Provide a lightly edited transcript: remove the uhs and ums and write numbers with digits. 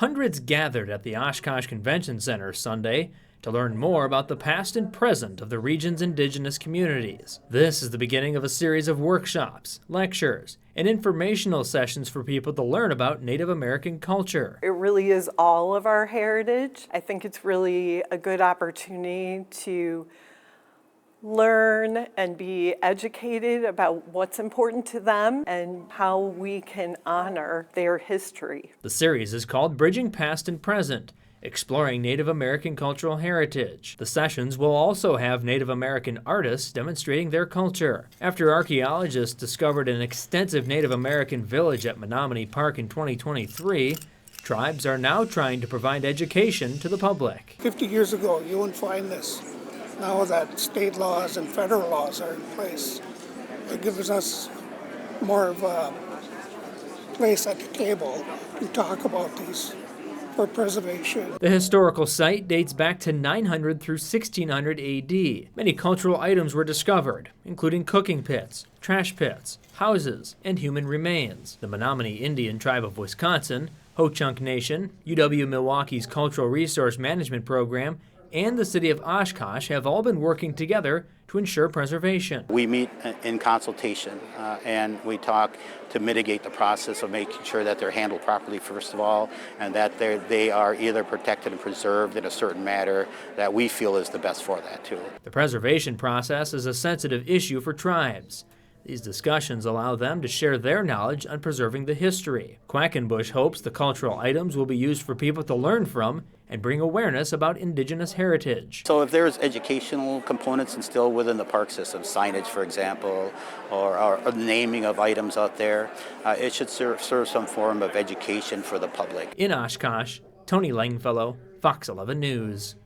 Hundreds gathered at the Oshkosh Convention Center Sunday to learn more about the past and present of the region's indigenous communities. This is the beginning of a series of workshops, lectures, and informational sessions for people to learn about Native American culture. It really is all of our heritage. I think it's really a good opportunity to learn and be educated about what's important to them and how we can honor their history. The series is called Bridging Past and Present, exploring Native American cultural heritage. The sessions will also have Native American artists demonstrating their culture. After archaeologists discovered an extensive Native American village at Menominee Park in 2023, tribes are now trying to provide education to the public. 50 years ago, you wouldn't find this. Now that state laws and federal laws are in place, it gives us more of a place at the table to talk about these for preservation. The historical site dates back to 900 through 1600 AD. Many cultural items were discovered, including cooking pits, trash pits, houses, and human remains. The Menominee Indian Tribe of Wisconsin, Ho-Chunk Nation, UW-Milwaukee's Cultural Resource Management Program, and the city of Oshkosh have all been working together to ensure preservation. We meet in consultation and we talk to mitigate the process of making sure that they're handled properly, first of all, and that they are either protected and preserved in a certain manner that we feel is the best for that too. The preservation process is a sensitive issue for tribes. These discussions allow them to share their knowledge on preserving the history. Quackenbush hopes the cultural items will be used for people to learn from and bring awareness about indigenous heritage. So if there's educational components instilled within the park system, signage for example, or naming of items out there, it should serve some form of education for the public. In Oshkosh, Tony Langfellow, Fox 11 News.